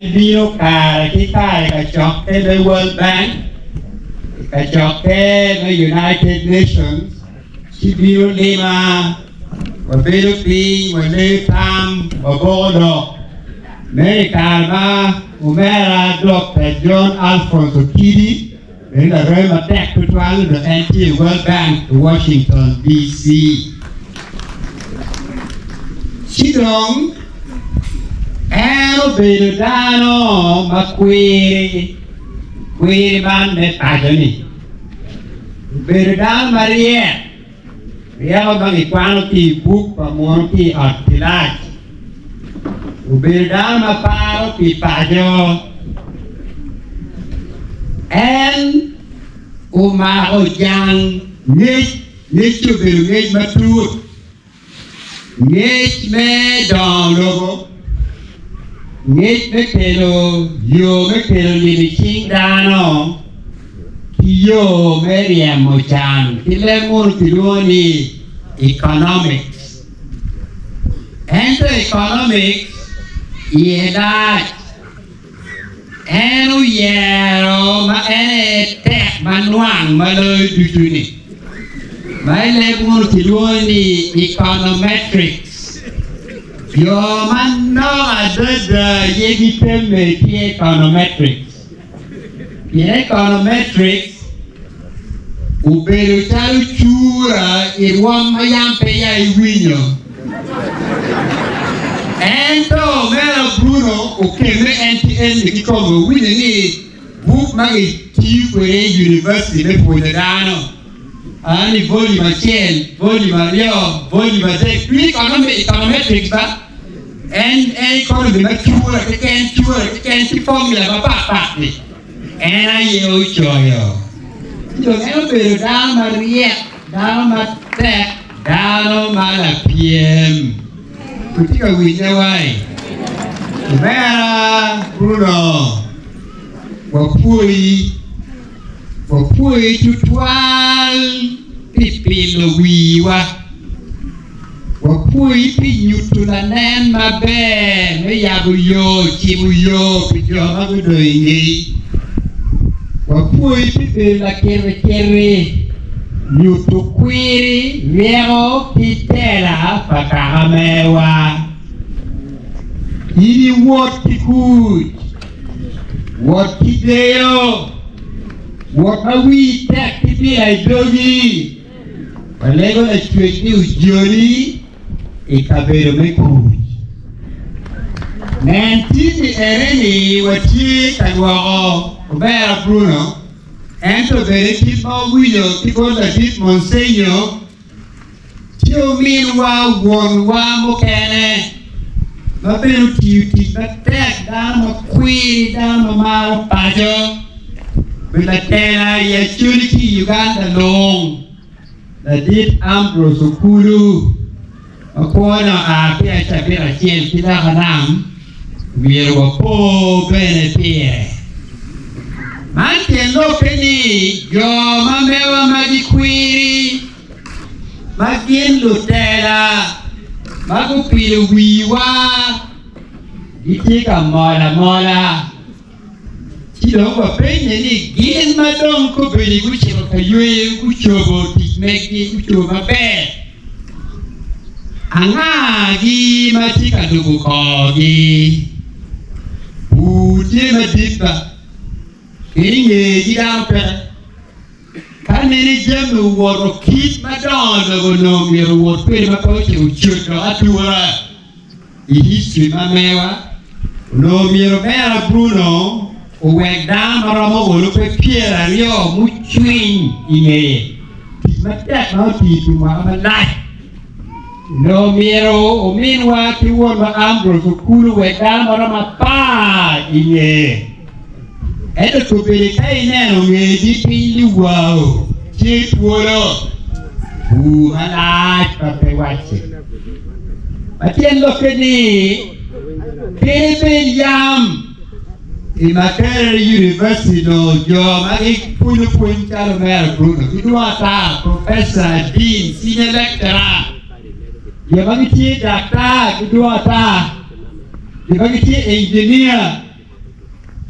Biro kare kikae kachok the World Bank, kachok the United Nations, biro lima, wabiro pi, wale tam, wabodo, America umera Dr. John Alphonse Okidi, in the room attack to the anti-World Bank to Washington, D.C. Sidong, bedo dano ma quiri man me pagani bedo dano marie riamo bangi quano ti buk pa muono ti attilaj bedo dano ma paro ti pago en uma ojang ngej to bedo ngej matut ngej me don logo Ngej mekelo yo mekelo limiting dano yo meriamo chan kilemur kiloni economics ento economics iedad enu yero ma ene tek manuang malo dutuni ma lemur kiloni econometrics Yo man no ada yegi teme ki econometrics. Ki econometrics ubero chalu chura irwam mayam pe ya iwinyo. Ento mera Bruno okeme NTN ki komo wini ni book magi Tifwe University me Ponedano. Ani volume achiel, volume ariyo, volume adek. Econometrics ba? En economy mature, ken ti formula ba pa ni. En ayo choyo. Yo eno bedo dano mariek, dano matek, dano malapiem. Kutika winja wai. Mera Bruno. Wapui tutual pipilo wiwa. Wapui pinyutula nen mabe me yabuyo chibuyo pijo magudo ingi. Wapui pipila kere nyutu kwiri riego kitela pakahamewa. Ini wot kikuj, wot kideo, wot awi tek kipi aidogi. Palego la chueki ujoni ikabedo mekuj. Nantini ereni wati kagwao Ubera Bruno ento bere kitma wilo kikola dit monsenyo tio minwa wonwa mokene mabeno tiuti batek dama kwiri dama maro pajo bila tena ya chuliki Uganda long la dit Ambrose Okulu Akono pia chapira chiel kila kanam Miro po bene pire Mantendo peni yo mamewa magikwiri Magin lutela Magupile wiwa Itika mola Chilongwa penye ni gin madong kubili kuchiro kayue kuchobo tikmeki kuchobo mabe Angagi matika dugu kogi Uti madipa Inge jidang pera Kanini jemu waro kit madonna gono miro waro kwere makoche uchuto atuwa Ihisui mamewa No miro mera Bruno Uwek dama ramo waro kwe piera rio muchuin inge Matek mao titi mwama lai No miro uminwa kiwon ma Ambrose Okulu wek dama rama pa inge Eto kubili kai neno ngedi pili wao Chit wolo Malaj pape wache Matien lokeni Pilipin yam Makerere University no jo Magi punu chalo mera Bruno Kidua ta Professor, Dean, Senior Lecturer Dia magi chi doctor Kidua ta Dia magi chi engineer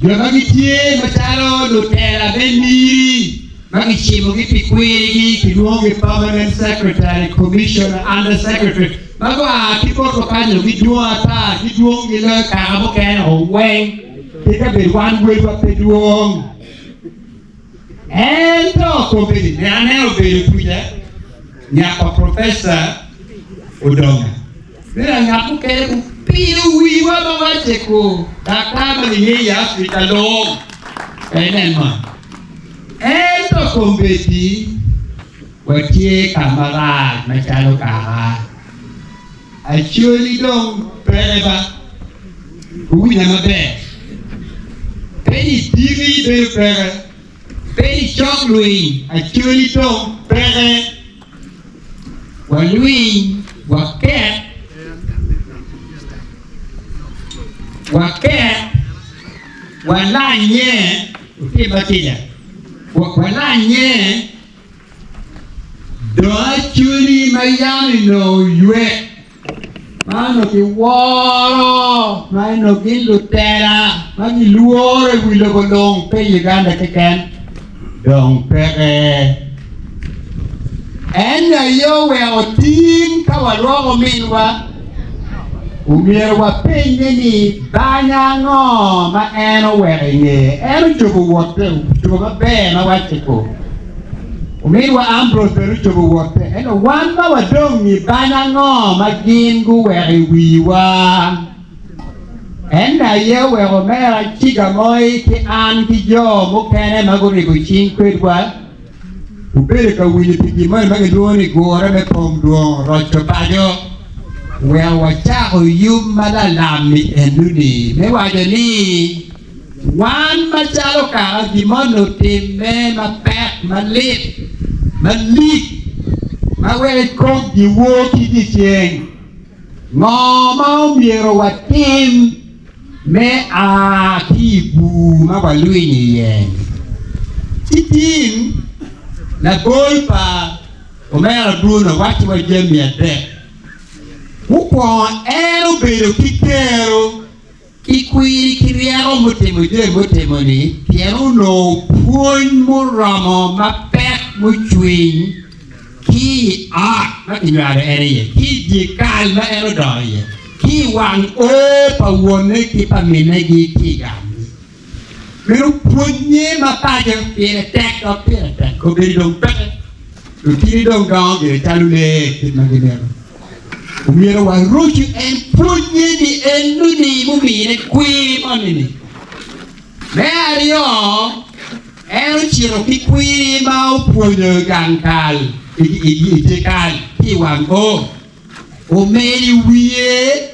Jomagitie machalo Lutera Beniri, Magichimo Gipikwiri, Kiduongi Permanent Secretary, Commissioner, Under Secretary, Magwa Kiko Kano, Giduata, Giduongi Karabokan or Wang, Kika be one way of Peduong. And talk of it, Nana be Twitter, Nyapa Professor Udonga. Then I have to Piu we were watching that time in the Africa long. And to compete, what ye camarade, my child, I surely don't forever. We never bear. Penny TV, baby, Penny Chong Louis, I surely don't bear. Well, Louis, what cat. Wake walanye ukibatia walanye do chuli mayami no yue mano ki woro mano ki Lutera mani luore wilo golong pe Uganda keken dong pere enya yo we otin kawalogo minwa Umier wa penye ni banya ngo ma eno weringe eno chubu wote chubu mabe ma wachiko Umier wa Ambrose beru chubu wote eno wamba wa dong ni banya ngo ma gingu weri wiwa Enda ye wero mera chiga moi ki an ki jo mukene maguri kuchin kwedwa Ubere ka wili piki moi magiduoni gore me pong duon rocho pajo Well, wachako yum malalami enuni me wajoni wan machalo ka gimono time mapek malit mawe kong diwo kiti chieng ngoma umiero watim me a kibu mawalui ni yen titim na bolpa omera Bruno wachi wa jemi adek Uko ero bedo kikero Kikwiri kiriero mutemo ni Kiero no puony moromo mapek muchwiny Ki makinyare ere ye Ki jikal ma ero doye Ki wang pa wone ki pamine gi ki gami Mero puonye mapaje Pire tek Ko beri dong peke Kiri dong gong Kiri chalule Kit maginero Umiera wa ruchu en punye ni enuni mumine kwi monini Merio en chiro ki kwi ma upunyo gankal Ijekal Ki wang Umeri wiye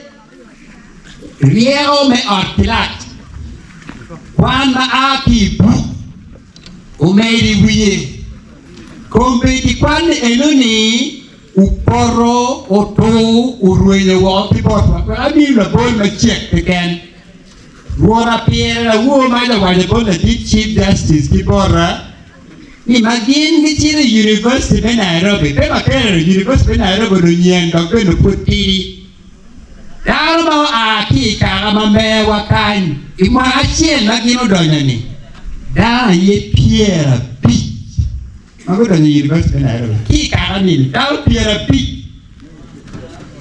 Riero me ortilat Wan ma aki bu Umeri wiye Kumbeti kwan enuni Uporo oto uruene wati botwa Ami la boy ma check again Ruora piere la uo mai la wale bona di Chief Justice ki bora Imagine ki chile University be Nairobi Pema kere University be Nairobi no nyenga Kweno putiri Daro ma aki kagama mewa kanyi Ima achien magino donya ni Da ye piera Aku dah ni universiti Nairobi. Ki karan ni, tahu tiada pi.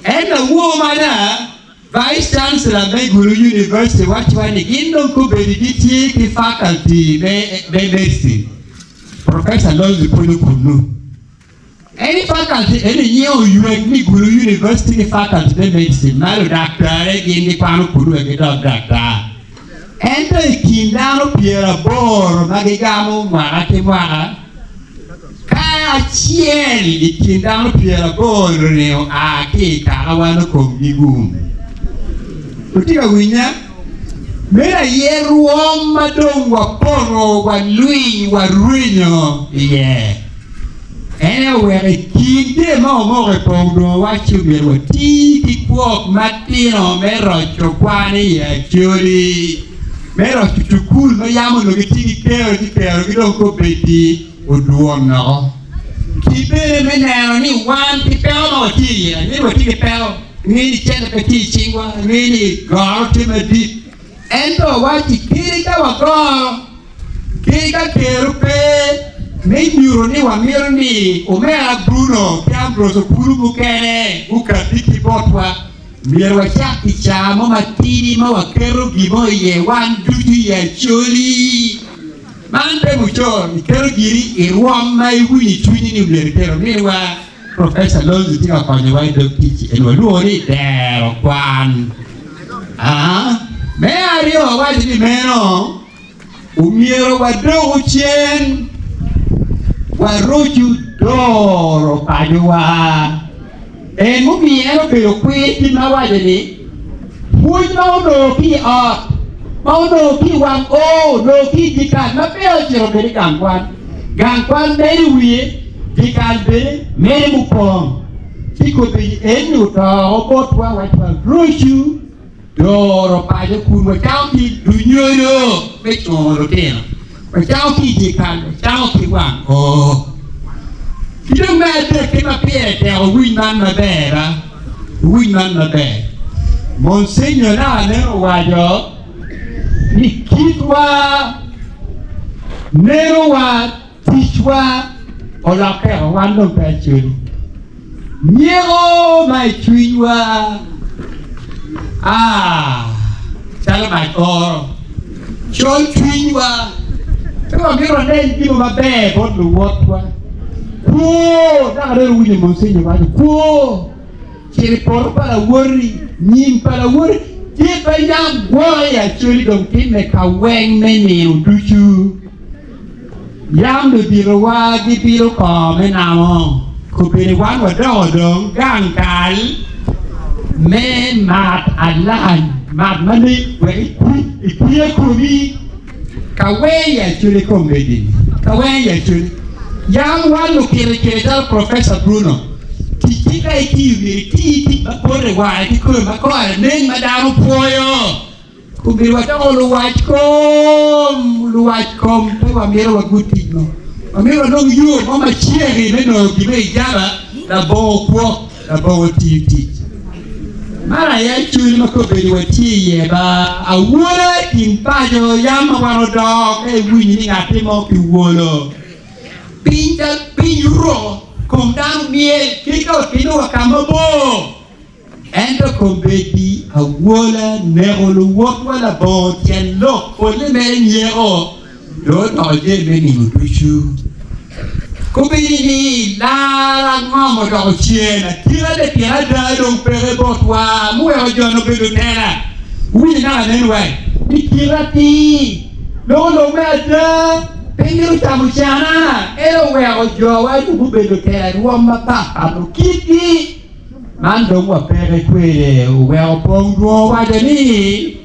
Enda wo mana Vice Chancellor me guru university wachwani indong ko benedicti ki faculty be medicine. Professor Lozi Polo Kunu. Any faculty any new ni guru university ki faculty be medicine. Malo doctor gini pano kunu e doctor. Enda ikindano piera bor magigamo mwa Kaya chieli di kindano piera boro neo aki karawano komigum. Kutika winya mera yeru oma dong wa poro wa lui wa ruino ye. Ene were kinde mo more pongdo wa chubir wa tiki kwok matino mero chokwani ya churi. Mero chuchukul no yamo no tiki kero gidong ko beti Uduon no. Kibere menero ni wan pipeo no tiye. Ni wati pipeo. Ni chenda kati chingwa. Ni garo tima di. ento wachi kirika wako kirika kerupe menyuro ni wamiro ni omea Bruno kiambroso puru bukene ukatiki botwa mier wachaki chamo matini ma wakero gimo ye wan duty ye choli mante mucho ikero giri irwam ma iwini chunyi ni mleritero miwa Professor Lonzo tinga kwenye waido kichi enwaluoni dero kwan me ario wachi ni meno umiero wadogo chen waruju doro panywa mumiero bedo kweti mawaje ni puonj ma odoki ot ma odoki wang odoki jikan ma peo chiro bedi gangkwan bedi wiye jikan bedi meri mupong chiko bedi enu to obotwa wachwa ruju doro panyo kunwa chao ki dunyono mechoro teno wachao ki jikan wachao ki wang Kidong mete kema piete o winman mabera winman maber Monsignor nane wajo ni kitwa nero wa tichwa olakero wando pechuri nyero mai chuiwa chala mai koro chol chuiwa Tewa miro nen kimo maber bod luwotwa Nakadero wunye Monsignor wajo chiri por para wori nyim para wori jipa yam goya churi dong kime ka weng meni uduchu yam de biro wa di biro ko menamo kupiri wan wadodong gangkal me mat alan mat mani we ikuye kumi ka weya churi komedi ka weya churi Yang walu kira-kira Professor Bruno Kikika iki Bakore wa Kikure bakore Neng madaru poyo Kubiri wata luwachkom Tewa miro waguti no Wamiro nong yu Mama chieri Neno kibe ijaba La bo kwa La bo titi Mara ya chuli makubiri wati yeba Awura kimpajo Yama warodok Wini ngatimo kiwolo Pinyuro Kondang miel Kiko kino wakamabo Ento kombedi Awola Nerolo Wala bon Tien lok Ole men yero Don oje meni mutushu Kombedi ni Lara ngomo do chiena Tira de tira da Dong pere botwa Mwe ojo no bedo nena Wini na nenwe Ni tira ti Lolo meda Pengiru tamuchana ero wero jowa dubu bedo tere ruoma papa kiti mando mwa pere kwele wero pongro wadani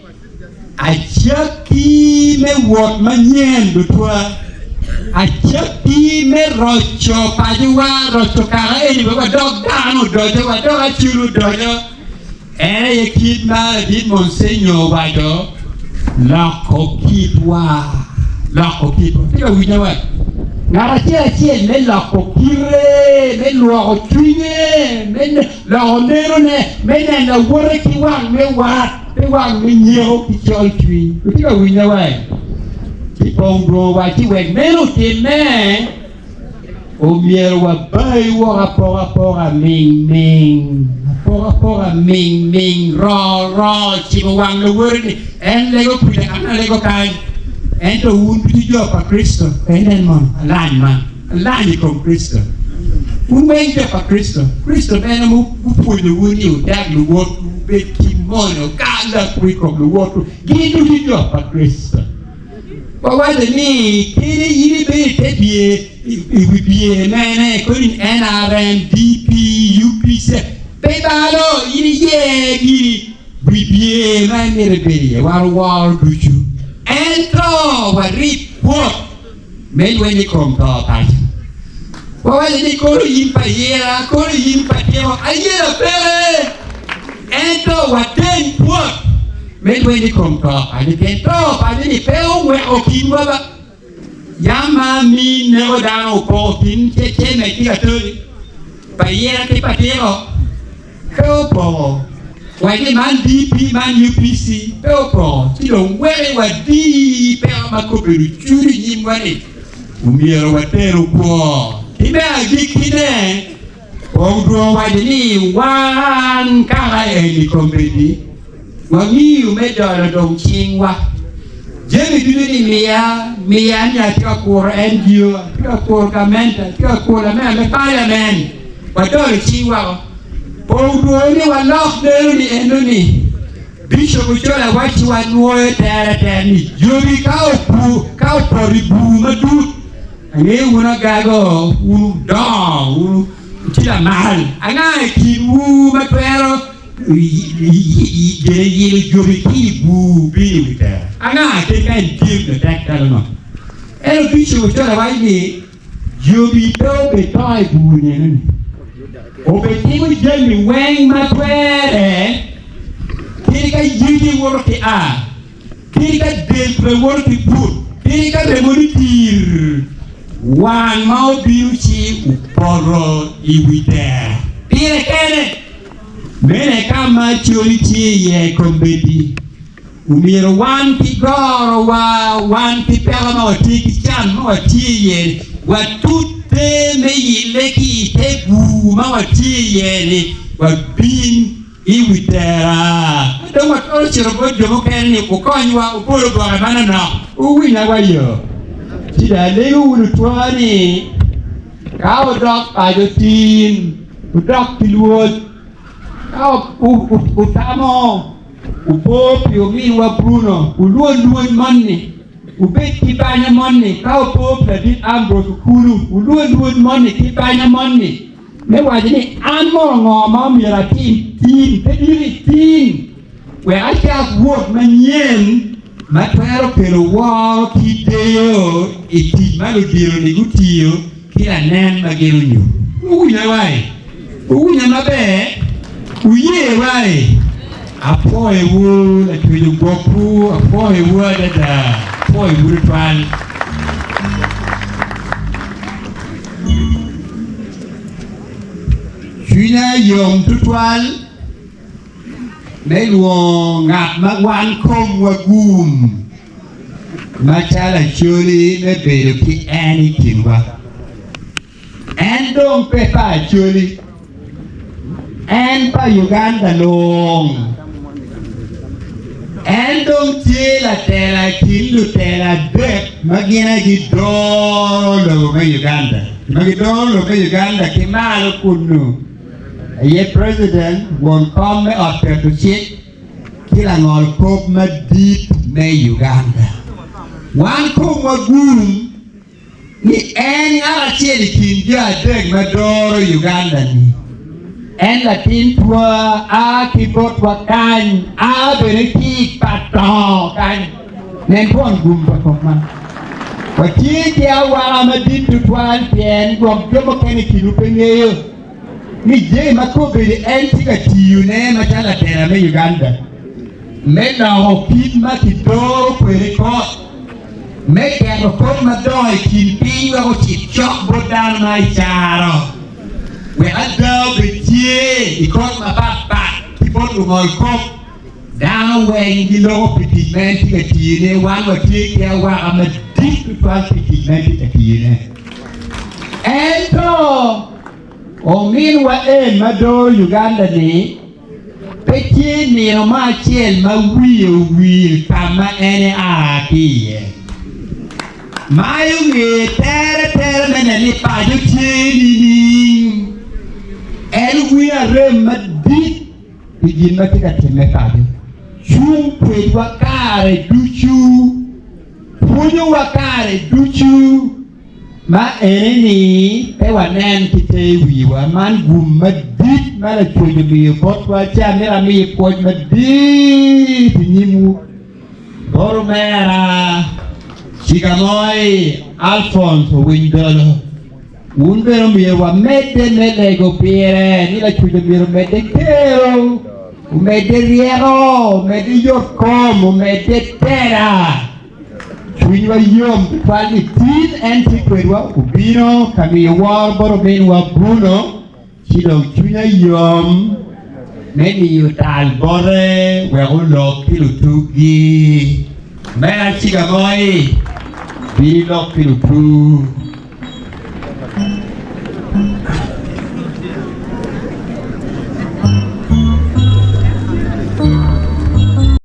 achaki me wot manyen dutwa achaki me rocho pajuwa rocho kara eni baba dog dano dojo wa dog achulu dojo ye kidma dit Monsignor wado lako kitwa Lako kipo, tiga wijawa Ngara chia me lako kire Me luako chwinye Me lako nero ne Me nenda wore kiwang me wat Me wang me nyero kichol chwinye Tiga wijawa Kipong bro wa chiwek Mero tine Omiero wa bay wora pora ming Pora ming Ro Chipo wang le wore ni En lego kuja ana lego kai Ento untujo pa Kristo enen mon alani kom Kristo unwenje pa Kristo bena mu puonjo wuni udag luwot bet kimono kala kuikom luwot gindu tijo pa Kristo wawade ni kini yiri be tebie ibie nene korin NRM DP UPC bebalo yiri yegi bibie na mere be war duchu Entro warip what men when you come to us. Well, they call him Payera, call him Patio, Ayera Pere. Entro what then what men when you come to us. And you can talk, I didn't fail where Okimba Yama me never down or King, make it a 30. Payera Patio, Kopo, Why the man DP, man UPC, Pelco, Tilo, where was deep, Pelmaco, Judy, him money. Umiro Watero poor. He may have big kid. Oh, why the knee, one car any company. Well, you made a dog king. Jenny did me and Yakor and you, Yakor Gamenta, Yakor man, the fireman. But don't Chihuahua. Oh, only one lost the enemy. Bishop will tell what you want more than me. You be cow for the boom. And you will not go, who dog, who kill a man. And I keep woo, but well, you be keep woo, be with her. And I can't give the tax. I don't know. And Bishop will tell what you be told the toy boo. Obetivo Jamie Wang Matwere, Kika Yiki Worki A, Kika Del Worki Put, Kika Remonitir, one more beauty, Uporo, Iwiter. Pire Kene, Meneka Maturity, ye combeti. Umir one Pigoro, one Pipelamo, Tiki Chan, more tea, what two. Me leki te mawati yeni wa bin iwitera don't want all your good jomo keni ukonywa upolo kwa bana na uwina wayo tida lego ulutwani kawo dok ajotin udok tilwot kawo utamo upopi umiwa Bruno uluon money ubet kipanya money kau pop la dit Ambrose kulu uluon money kipanya money me wajini anmo ngoma mira tin pediri tin we acha work manyen matwero pelo wa kideo iti malo diro ni gutio kila nen magero nyu unya wai unya mabe uye wai apoe wu la tuju goku apoe wu da Boy, would try. Junior Yom Tutual, Melwong at Magwan Kom Wagum, Machala Chuli, the baby Annie Kimba, and don't pepper Chuli, and by Uganda long. And don't tell a tela kill tela death Magina Gidolo Uganda. Magidolo Uganda Kimalo Kunu. A year president won't come up to shit killing all Cope deep May Uganda. One Cope Wagum ni any other chili king dead Madoro Uganda. And la tintua a kibot wakan a bereki patong kan nen pon gumba kokman wati dia wala madin tuan pien gom jomo kene kilu penyeyo ni je makobe de entika tiune machala tera me Uganda me na hopit makito kwere ko me ke ko madoi kin pinga ko chok bodan mai charo we adao betie ikon mababa kibon ngol kop down when you know pigment katine wan watie kia wa amadik to pigment katine ento o min wa mado Uganda ni betie ni no ma chiel ma wi kama ene aki mayu nge tere menani pa ju ni and we are ready begin matika temekade chumpe wakare duchu punyo wakare duchu ma eni pe wanen kite wiwa man gumadit mala chojo mi botwa chamera mi poj madit nimu bormera chigamoi Alfonso Windolo Umbero miewa mete melego pire ni la chuja miro mete kero umete riero umete yorkom umete tera chuja yom pali tin antiquedwa ubino kami war boro benwa Bruno chido chuja yom mấy nhiều tàn bó rê quẹo lột cái lụt thu ghi mấy anh chị cả môi vì lột cái lụt thu